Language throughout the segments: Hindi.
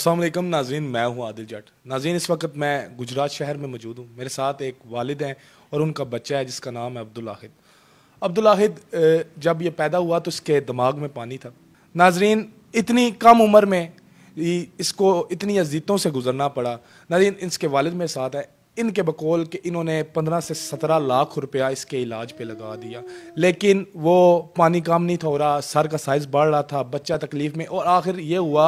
अस्सलाम वालेकुम नाज़रीन, मैं हूं आदिल जट। नाज़रीन, इस वक्त मैं गुजरात शहर में मौजूद हूं। मेरे साथ एक वालिद हैं और उनका बच्चा है जिसका नाम है अब्दुल आहिद। अब्दुल आहिद जब ये पैदा हुआ तो इसके दिमाग में पानी था। नाज़रीन, इतनी कम उम्र में इसको इतनी अजीतों से गुजरना पड़ा। नाज़रीन, इसके वालिद मेरे साथ है। इनके बकौल कि इन्होंने 15 से 17 लाख रुपया इसके इलाज पे लगा दिया, लेकिन वो पानी काम नहीं था हो रहा। सर का साइज़ बढ़ रहा था, बच्चा तकलीफ़ में, और आखिर ये हुआ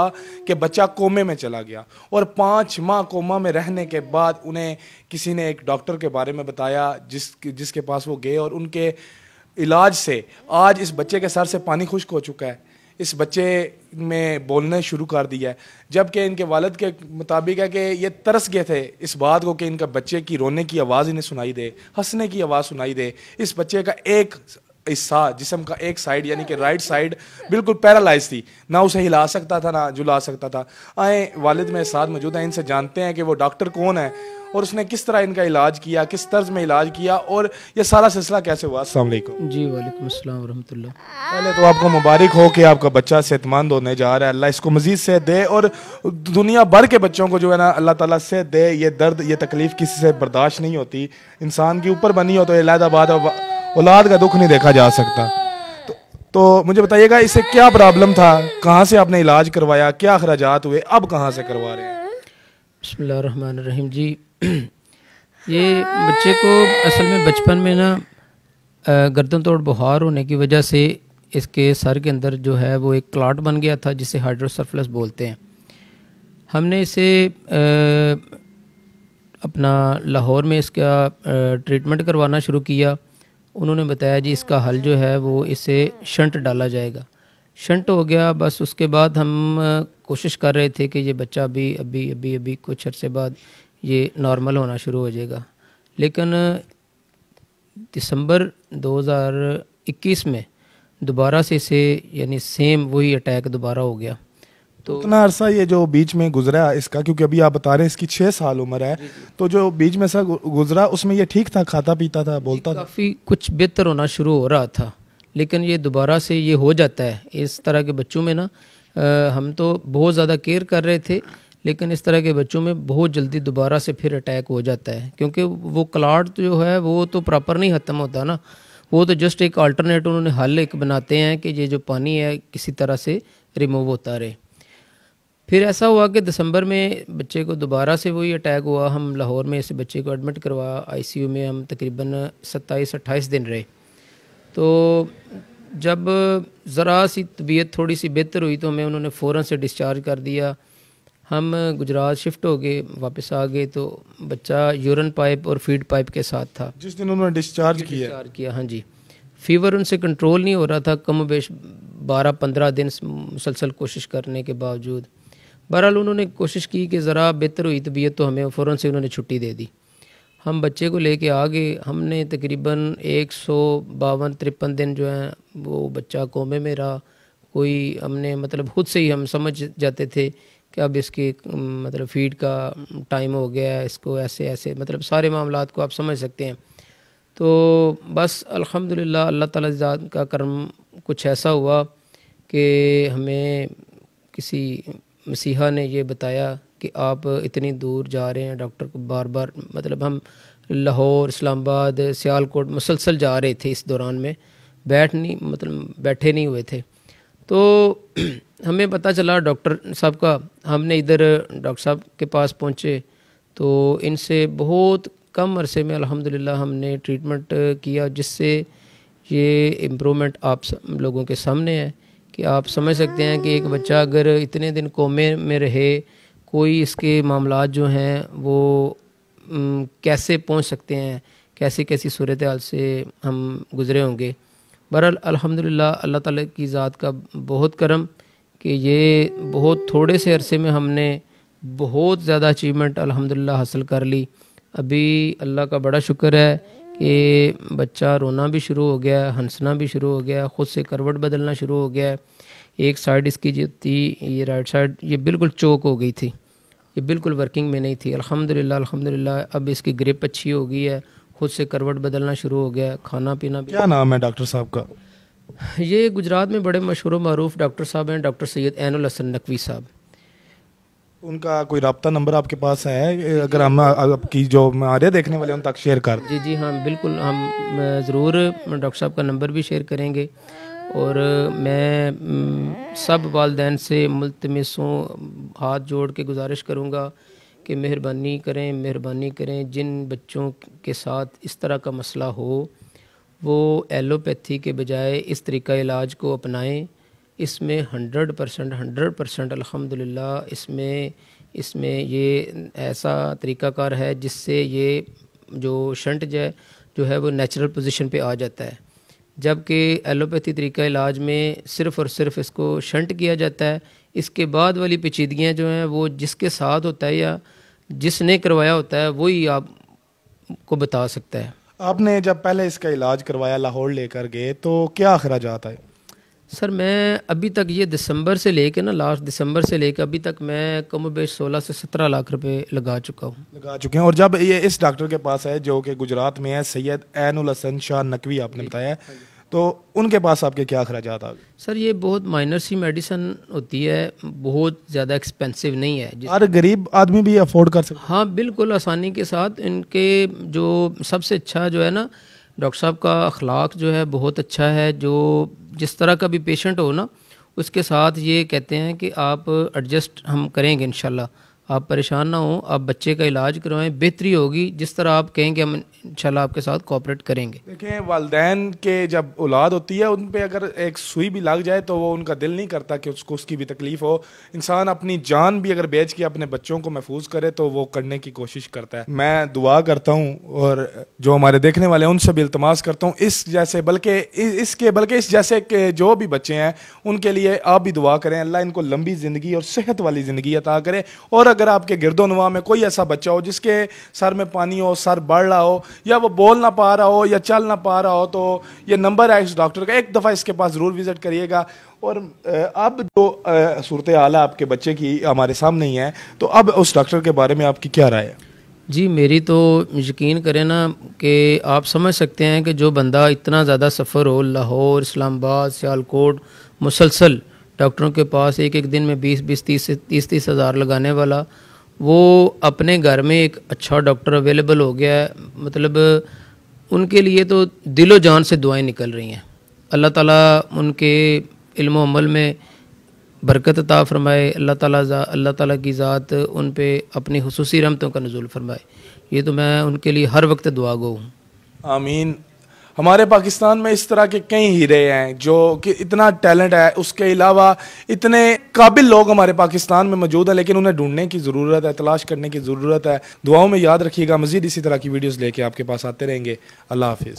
कि बच्चा कोमे में चला गया। और 5 माह कोमा में रहने के बाद उन्हें किसी ने एक डॉक्टर के बारे में बताया जिसके पास वो गए, और उनके इलाज से आज इस बच्चे के सर से पानी खुश्क हो चुका है। इस बच्चे में बोलने शुरू कर दिया है, जबकि इनके वालिद के मुताबिक है कि ये तरस गए थे इस बात को कि इनका बच्चे की रोने की आवाज़ इन्हें सुनाई दे, हंसने की आवाज़ सुनाई दे। इस बच्चे का एक हिस्सा, जिस्म का एक साइड यानी कि राइट साइड बिल्कुल पैरालाइज थी, ना उसे हिला सकता था ना झुला सकता था। आए वालिद मेरे साथ मौजूद हैं, इनसे जानते हैं कि वो डॉक्टर कौन है और उसने किस तरह इनका इलाज किया, किस तर्ज में इलाज किया, और ये सारा सिलसिला कैसे हुआ। अस्सलाम वालेकुम। जी वालेकुम अस्सलाम वरहमतुल्लाह। पहले तो आपको मुबारक हो कि आपका बच्चा सेहतमंद होने जा रहा है। अल्लाह इसको मजीद सेहत दे और दुनिया भर के बच्चों को जो है ना अल्लाह ताला सेहत दे। ये दर्द, ये तकलीफ किसी से बर्दाश्त नहीं होती। इंसान के ऊपर बनी हो तो अलहदा बात है, औलाद का दुख नहीं देखा जा सकता। तो मुझे बताइएगा इसे क्या प्रॉब्लम था, कहाँ से आपने इलाज करवाया, क्या अखराजात हुए, अब कहाँ से करवा रहे हैं। बिस्मिल्लाहिर्रहमानिर्रहीम। जी ये बच्चे को असल में बचपन में ना गर्दन तोड़ बुखार होने की वजह से इसके सर के अंदर जो है वो एक क्लॉट बन गया था जिसे हाइड्रोसेफलस बोलते हैं। हमने इसे अपना लाहौर में इसका ट्रीटमेंट करवाना शुरू किया। उन्होंने बताया जी इसका हल जो है वो इसे शंट डाला जाएगा। शंट हो गया। बस उसके बाद हम कोशिश कर रहे थे कि ये बच्चा अभी अभी अभी अभी कुछ अरसे बाद ये नॉर्मल होना शुरू हो जाएगा, लेकिन दिसंबर 2021 में दोबारा से इसे यानी सेम वही अटैक दोबारा हो गया। तो उतना अरसा ये जो बीच में गुजरा इसका, क्योंकि अभी आप बता रहे हैं इसकी 6 साल उम्र है, तो जो बीच में सा गुजरा उसमें ये ठीक था, खाता पीता था, बोलता था, काफ़ी कुछ बेहतर होना शुरू हो रहा था, लेकिन ये दोबारा से ये हो जाता है। इस तरह के बच्चों में ना हम तो बहुत ज़्यादा केयर कर रहे थे, लेकिन इस तरह के बच्चों में बहुत जल्दी दोबारा से फिर अटैक हो जाता है, क्योंकि वो क्लॉट जो है वो तो प्रॉपर नहीं ख़त्म होता ना, वो तो जस्ट एक अल्टरनेट उन्होंने हल एक बनाते हैं कि ये जो पानी है किसी तरह से रिमूव होता रहे। फिर ऐसा हुआ कि दिसंबर में बच्चे को दोबारा से वही अटैक हुआ। हम लाहौर में इस बच्चे को एडमिट करवा आईसीयू में हम तकरीबन 27-28 दिन रहे। तो जब ज़रा सी तबीयत थोड़ी सी बेहतर हुई तो हमें उन्होंने फ़ौरन से डिस्चार्ज कर दिया। हम गुजरात शिफ्ट हो गए, वापस आ गए, तो बच्चा यूरिन पाइप और फीड पाइप के साथ था जिस दिन उन्होंने डिस्चार्ज किया। हाँ जी। फीवर उनसे कंट्रोल नहीं हो रहा था, कम बेश 12-15 दिन मुसलसल कोशिश करने के बावजूद। बहरहाल उन्होंने कोशिश की कि ज़रा बेहतर हुई तबीयत तो हमें फ़ौरन से उन्होंने छुट्टी दे दी। हम बच्चे को लेके आ गए। हमने तकरीबन 152-53 दिन जो है वो बच्चा कोमे में रहा। कोई हमने मतलब खुद से ही हम समझ जाते थे कि अब इसकी मतलब फीड का टाइम हो गया है, इसको ऐसे ऐसे मतलब सारे मामलात को आप समझ सकते हैं। तो बस अल्हम्दुलिल्लाह अल्लाह ताला ज़ात का करम कुछ ऐसा हुआ कि हमें किसी मसीहा ने ये बताया कि आप इतनी दूर जा रहे हैं, डॉक्टर को बार बार मतलब हम लाहौर, इस्लामाबाद, सियालकोट मुसलसल जा रहे थे। इस दौरान में बैठे नहीं हुए थे। तो हमें पता चला डॉक्टर साहब का। हमने इधर डॉक्टर साहब के पास पहुँचे तो इनसे बहुत कम अरसे में अल्हम्दुलिल्लाह हमने ट्रीटमेंट किया, जिससे ये इम्प्रूवमेंट आप लोगों के सामने है कि आप समझ सकते हैं कि एक बच्चा अगर इतने दिन कोमे में रहे, कोई इसके मामलात जो हैं वो कैसे पहुंच सकते हैं, कैसी कैसी सूरत हाल से हम गुज़रे होंगे। बहरहाल अल्हम्दुलिल्लाह अल्लाह ताला की ज़ात का बहुत करम कि ये बहुत थोड़े से अरसे में हमने बहुत ज़्यादा अचीवमेंट अल्हम्दुलिल्लाह हासिल कर ली। अभी अल्लाह का बड़ा शुक्र है कि बच्चा रोना भी शुरू हो गया, हंसना भी शुरू हो गया, ख़ुद से करवट बदलना शुरू हो गया। एक साइड इसकी जो थी ये राइट साइड ये बिल्कुल चोक हो गई थी, ये बिल्कुल वर्किंग में नहीं थी। अल्हम्दुलिल्लाह अब इसकी ग्रिप अच्छी हो गई है, खुद से करवट बदलना शुरू हो गया, खाना पीना भी। क्या नाम है डॉक्टर साहब का? ये गुजरात में बड़े मशहूर मारूफ डॉक्टर साहब हैं, डॉक्टर सैयद ऐनुल हसन नकवी साहब। उनका कोई रब्ता नंबर आपके पास है? अगर हम आपकी जो हमारे देखने वाले हैं उन तक शेयर कर दें। जी हाँ बिल्कुल, हम ज़रूर डॉक्टर साहब का नंबर भी शेयर करेंगे। और मैं सब वालिदैन से मुल्तमिस हूँ, हाथ जोड़ के गुजारिश करूँगा कि मेहरबानी करें जिन बच्चों के साथ इस तरह का मसला हो वो एलोपैथी के बजाय इस तरीका इलाज को अपनाएं। इसमें 100% अल्हम्दुलिल्लाह इसमें ये ऐसा तरीक़ाकार है जिससे ये जो शंट जो है वो नेचुरल पोजीशन पे आ जाता है, जबकि एलोपैथी तरीका इलाज में सिर्फ़ और सिर्फ इसको शंट किया जाता है। इसके बाद वाली पेचीदगियाँ जो हैं वो जिसके साथ होता है या जिसने करवाया होता है वही आपको बता सकता है। आपने जब पहले इसका इलाज करवाया लाहौर लेकर गए तो क्या अखराजात आए? सर मैं अभी तक ये दिसंबर से लेके लास्ट दिसंबर से लेकर अभी तक मैं कम बेश 16 से 17 लाख रुपए लगा चुका हैं। और जब ये इस डॉक्टर के पास है जो कि गुजरात में है, सैयद ऐनुल हसन शाह नकवी आपने बताया, तो उनके पास आपके क्या अखराजात आ गए? सर ये बहुत माइनर सी मेडिसिन होती है, बहुत ज़्यादा एक्सपेंसिव नहीं है, हर गरीब आदमी भी अफोर्ड कर सकता है। हाँ बिल्कुल आसानी के साथ। इनके जो सबसे अच्छा जो है ना, डॉक्टर साहब का अखलाक जो है बहुत अच्छा है। जो जिस तरह का भी पेशेंट हो ना उसके साथ ये कहते हैं कि आप एडजस्ट हम करेंगे इंशाल्लाह, आप परेशान ना हो, आप बच्चे का इलाज करवाएं, बेहतरी होगी, जिस तरह आप कहेंगे हम इंशाल्लाह आपके साथ कोऑपरेट करेंगे। देखें, वालिदैन के जब औलाद होती है उन पे अगर एक सुई भी लग जाए तो वो उनका दिल नहीं करता कि उसको उसकी भी तकलीफ हो। इंसान अपनी जान भी अगर बेच के अपने बच्चों को महफूज करे तो वो करने की कोशिश करता है। मैं दुआ करता हूँ और जो हमारे देखने वाले हैं उनसे भी इल्तमास करता हूँ इस जैसे के जो भी बच्चे हैं उनके लिए आप भी दुआ करें, अल्लाह इनको लंबी ज़िंदगी और सेहत वाली ज़िंदगी अता करे। और अगर आपके गिरदोनवा में कोई ऐसा बच्चा हो जिसके सर में पानी हो, सर बढ़ रहा हो, या वो बोल ना पा रहा हो या चल ना पा रहा हो, तो ये नंबर है इस डॉक्टर का, एक दफ़ा इसके पास ज़रूर विज़िट करिएगा। और अब जो सूरत हाल है आपके बच्चे की हमारे सामने ही है, तो अब उस डॉक्टर के बारे में आपकी क्या राय है? जी मेरी तो यकीन करें ना कि आप समझ सकते हैं कि जो बंदा इतना ज़्यादा सफ़र हो, लाहौर, इस्लामाबाद, सियालकोट, मुसलसल डॉक्टरों के पास एक दिन में 20-20, 30-30 हज़ार लगाने वाला, वो अपने घर में एक अच्छा डॉक्टर अवेलेबल हो गया है। मतलब उनके लिए तो दिलो जान से दुआएं निकल रही हैं। अल्लाह ताला उनके इल्म अमल में बरकत अता फरमाए, अल्लाह ताला की ज़ात उन पे अपनी खुसूसी रहमतों का नुज़ूल फरमाए। ये तो मैं उनके लिए हर वक्त दुआ गो हूँ। आमीन। हमारे पाकिस्तान में इस तरह के कई हीरे हैं जो कि इतना टैलेंट है, उसके अलावा इतने काबिल लोग हमारे पाकिस्तान में मौजूद हैं, लेकिन उन्हें ढूंढने की ज़रूरत है, तलाश करने की ज़रूरत है। दुआओं में याद रखिएगा। मज़ीद इसी तरह की वीडियोज़ लेके आपके पास आते रहेंगे। अल्लाह हाफिज़।